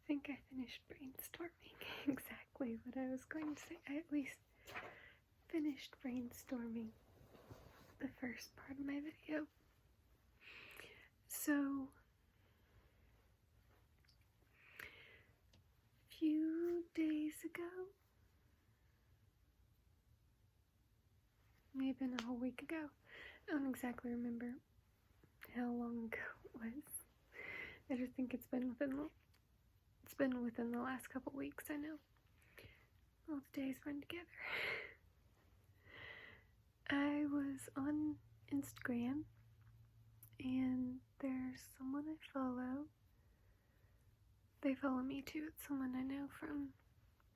think I finished brainstorming exactly what I was going to say. I at least finished brainstorming the first part of my video. So, a few days ago, may have been a whole week ago, I don't exactly remember how long ago it was. I just think it's been within the last couple weeks, I know. All the days run together. I was on Instagram, and there's someone I follow. They follow me too. It's someone I know from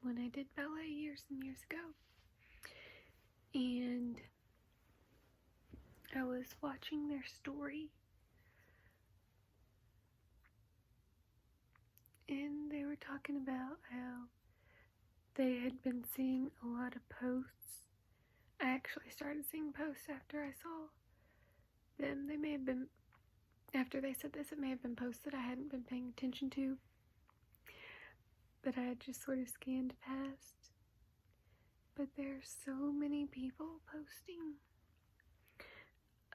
when I did ballet years and years ago. And I was watching their story, and they were talking about how they had been seeing a lot of posts. I actually started seeing posts after I saw them. They may have been, after they said this, it may have been posts that I hadn't been paying attention to, that I had just sort of scanned past. But there's so many people posting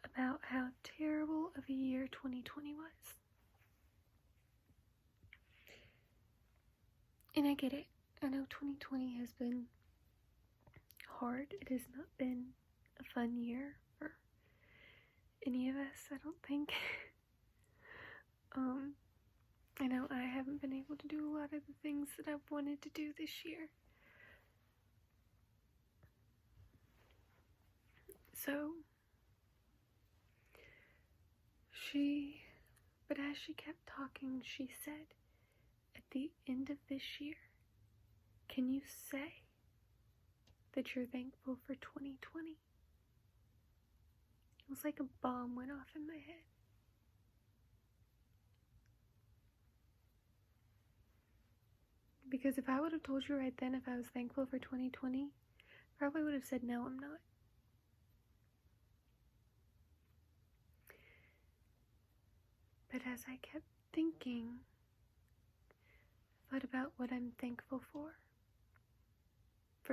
about how terrible of a year 2020 was. And I get it. I know 2020 has been hard. It has not been a fun year for any of us, I don't think. I know I haven't been able to do a lot of the things that I've wanted to do this year. So, but as she kept talking, she said, at the end of this year, can you say that you're thankful for 2020? It was like a bomb went off in my head. Because if I would have told you right then if I was thankful for 2020, I probably would have said, no, I'm not. But as I kept thinking, I thought about what I'm thankful for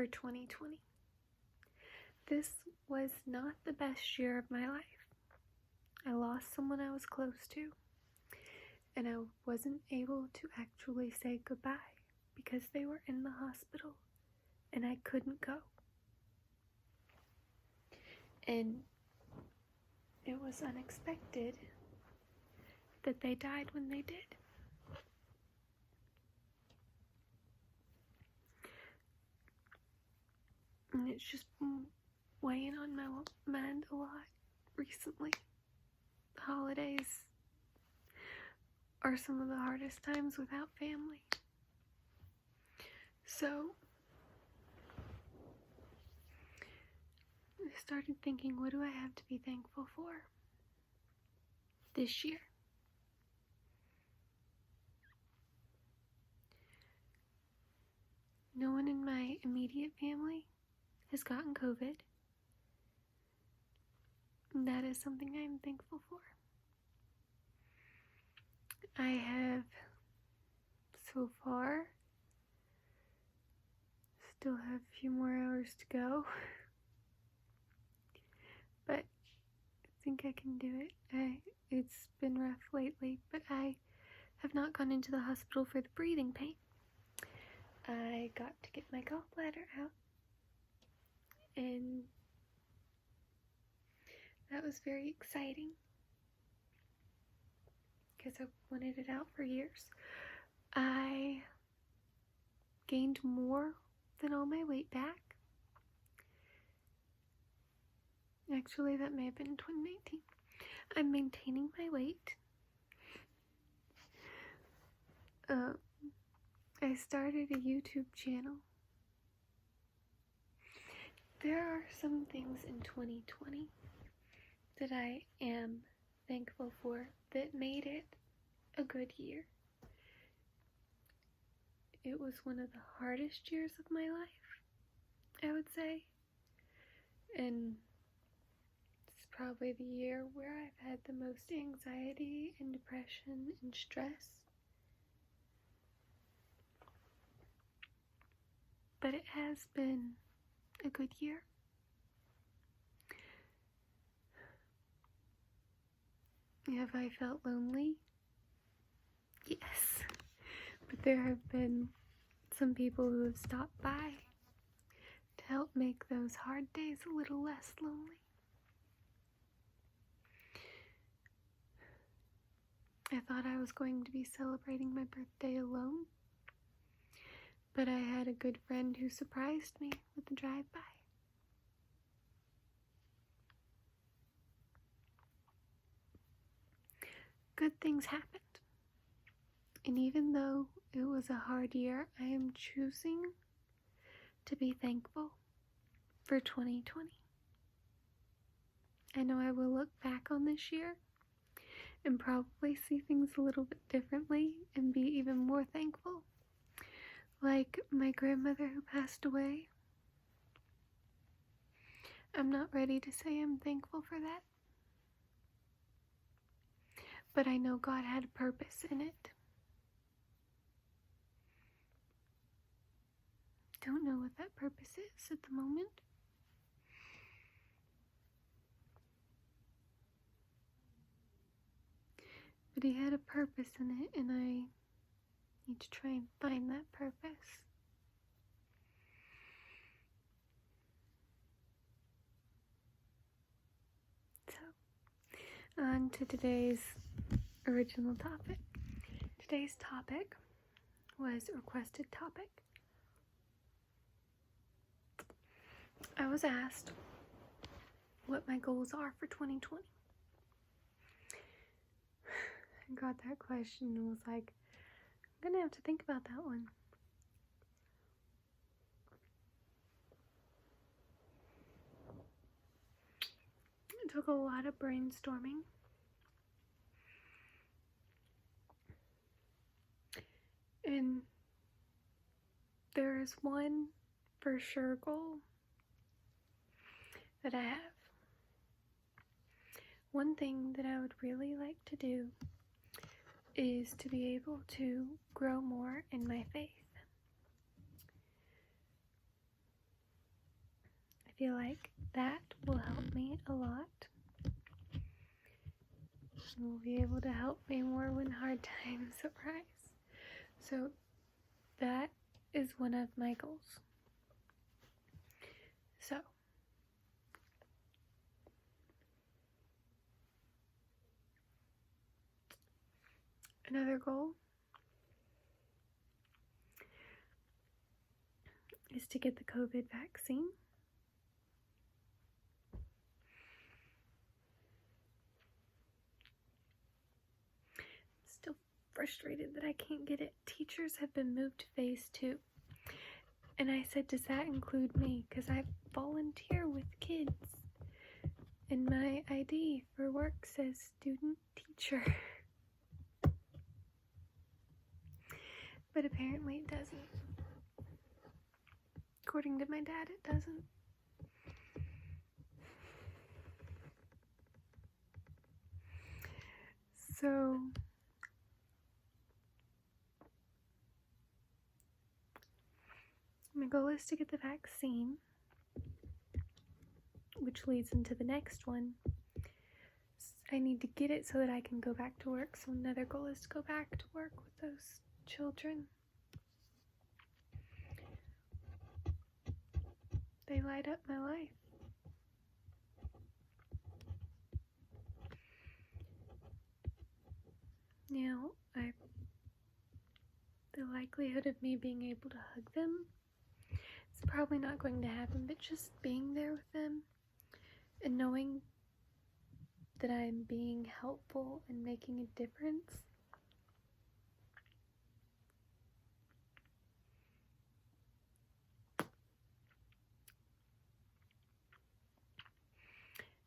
2020. This was not the best year of my life. I lost someone I was close to, and I wasn't able to actually say goodbye because they were in the hospital and I couldn't go. And it was unexpected that they died when they did. And it's just been weighing on my mind a lot recently. The holidays are some of the hardest times without family. So, I started thinking, what do I have to be thankful for this year? No one in my immediate family has gotten COVID. And that is something I am thankful for. I have, so far, still have a few more hours to go. But I think I can do it. It's been rough lately, but I have not gone into the hospital for the breathing pain. I got to get my gallbladder out, and that was very exciting because I wanted it out for years. I gained more than all my weight back. Actually, that may have been in 2019. I'm maintaining my weight. I started a YouTube channel. There are some things in 2020 that I am thankful for that made it a good year. It was one of the hardest years of my life, I would say. And it's probably the year where I've had the most anxiety and depression and stress. but it has been a good year. Have I felt lonely? Yes. But there have been some people who have stopped by to help make those hard days a little less lonely. I thought I was going to be celebrating my birthday alone, but I had a good friend who surprised me with a drive-by. Good things happened. And even though it was a hard year, I am choosing to be thankful for 2020. I know I will look back on this year and probably see things a little bit differently and be even more thankful. Like my grandmother who passed away. I'm not ready to say I'm thankful for that. But I know God had a purpose in it. Don't know what that purpose is at the moment. But he had a purpose in it, and I need to try and find that purpose. So, on to today's original topic. Today's topic was a requested topic. I was asked what my goals are for 2020. I got that question and was like, I'm gonna have to think about that one. It took a lot of brainstorming. And there is one for sure goal that I have. One thing that I would really like to do is to be able to grow more in my faith. I feel like that will help me a lot. It will be able to help me more when hard times arise. So that is one of my goals. So, another goal is to get the COVID vaccine. I'm still frustrated that I can't get it. Teachers have been moved to phase 2. And I said, does that include me? Because I volunteer with kids. And my ID for work says student teacher. But apparently it doesn't. According to my dad, it doesn't. So, my goal is to get the vaccine, which leads into the next one. I need to get it so that I can go back to work. So another goal is to go back to work with those children. They light up my life. Now, the likelihood of me being able to hug them, it's probably not going to happen, but just being there with them and knowing that I'm being helpful and making a difference.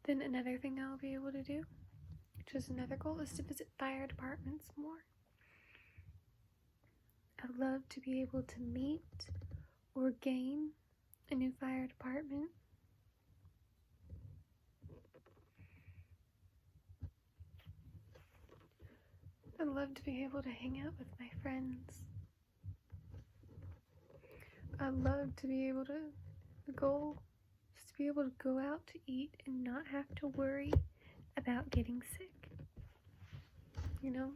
Then another thing I'll be able to do, which is another goal, is to visit fire departments more. I'd love to be able to meet or gain a new fire department. I'd love to be able to hang out with my friends. I love to be able to, the goal is to be able to go out to eat and not have to worry about getting sick, you know?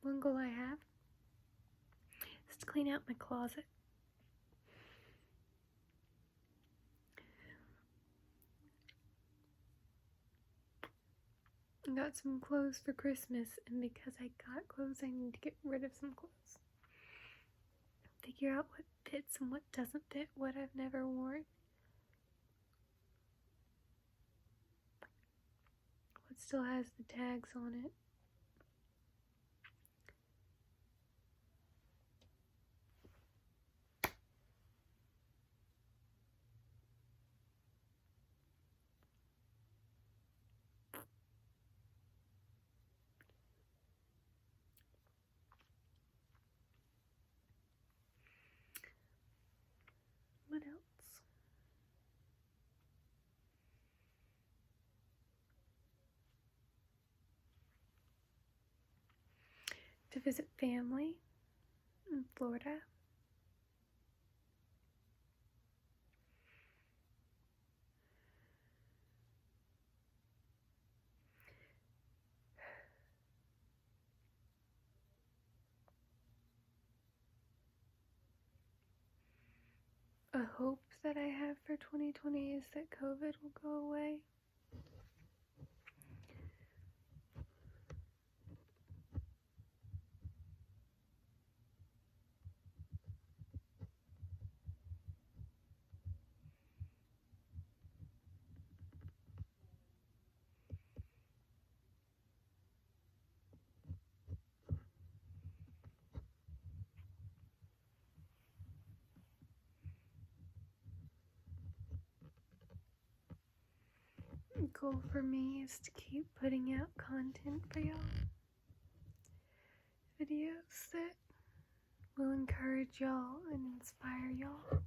One goal I have is to clean out my closet. I got some clothes for Christmas, and because I got clothes, I need to get rid of some clothes. Figure out what fits and what doesn't fit, what I've never worn. What still has the tags on it. What else? To visit family in Florida. A hope that I have for 2020 is that COVID will go away. The goal for me is to keep putting out content for y'all. Videos that will encourage y'all and inspire y'all.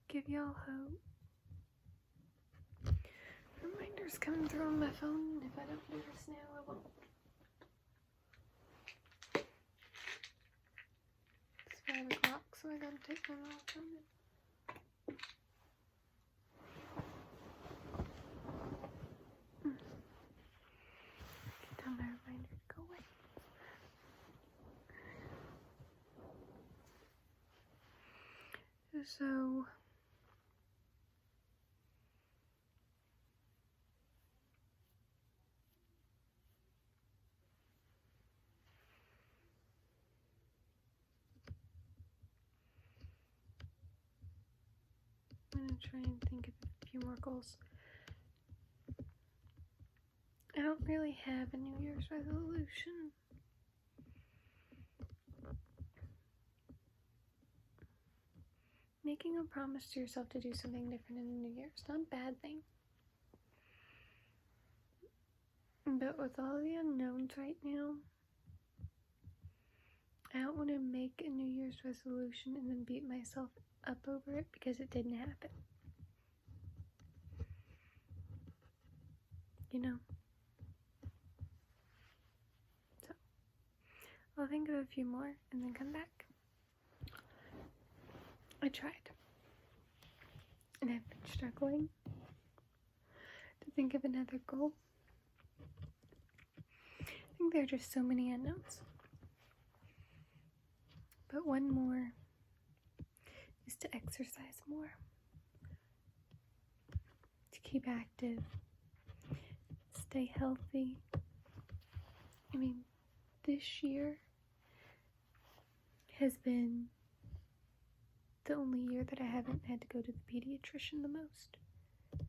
Give y'all hope. Reminders coming through on my phone. If I don't notice now, I won't. It's 5 o'clock, so I gotta take my walk on it. Tell my reminder to go away. So, I'm gonna try and think of a few more goals. I don't really have a New Year's resolution. Making a promise to yourself to do something different in the new year is not a bad thing. But with all the unknowns right now, I don't want to make a New Year's resolution and then beat myself up over it because it didn't happen. You know? So, I'll think of a few more and then come back. I tried. And I've been struggling to think of another goal. I think there are just so many unknowns. But one more is to exercise more. To keep active. Stay healthy. I mean, this year has been the only year that I haven't had to go to the pediatrician the most.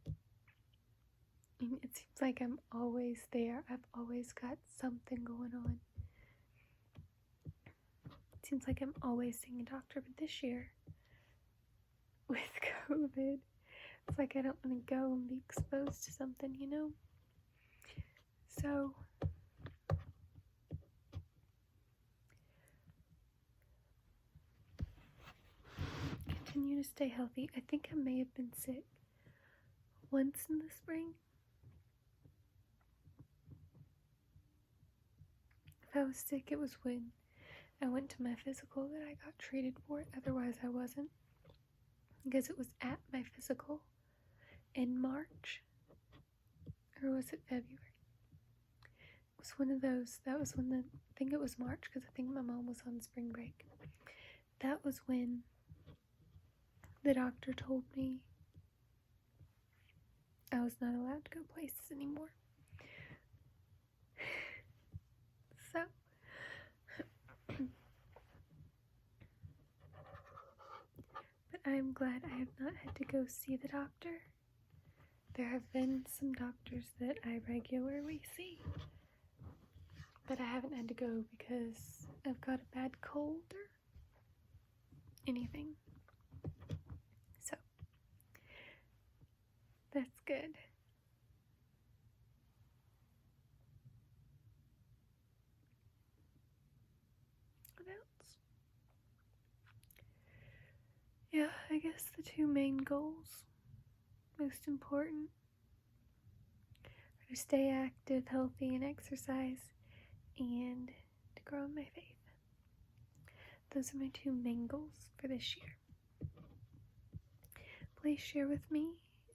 I mean, it seems like I'm always there. I've always got something going on. It seems like I'm always seeing a doctor, but this year, with COVID, it's like I don't want to go and be exposed to something, you know? So, continue to stay healthy. I think I may have been sick once in the spring. If I was sick, it was when I went to my physical that I got treated for it. Otherwise, I wasn't. Because it was at my physical in March. Or was it February? It was one of those. That was when I think it was March, because I think my mom was on spring break. That was when the doctor told me I was not allowed to go places anymore. So, but I'm glad I have not had to go see the doctor. There have been some doctors that I regularly see, but I haven't had to go because I've got a bad cold or anything. So, that's good. What else? Yeah, I guess the two main goals, most important, are to stay active, healthy, and exercise, and to grow in my faith. Those are my two main goals for this year. Please share with me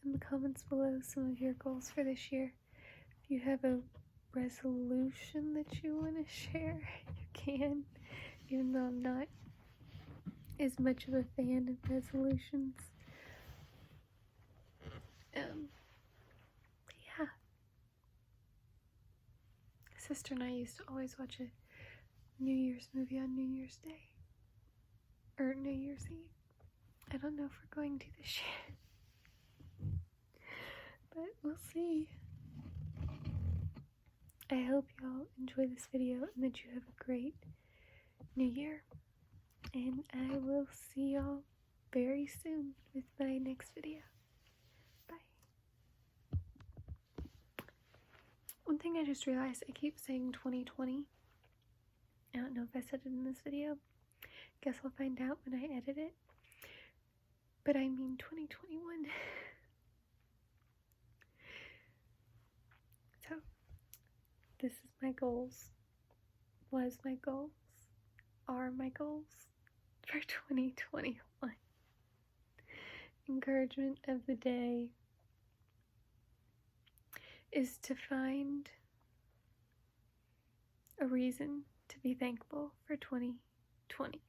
in the comments below some of your goals for this year. If you have a resolution that you want to share, you can, even though I'm not as much of a fan of resolutions. Yeah. Sister and I used to always watch a New Year's movie on New Year's Day. Or New Year's Eve. I don't know if we're going to this year. But we'll see. I hope y'all enjoy this video and that you have a great New Year. And I will see y'all very soon with my next video. Bye. One thing I just realized, I keep saying 2020. I don't know if I said it in this video. Guess I'll find out when I edit it. But I mean 2021. So, this is my goals. Was my goals. Are my goals for 2021. Encouragement of the day is to find a reason to be thankful for 2020.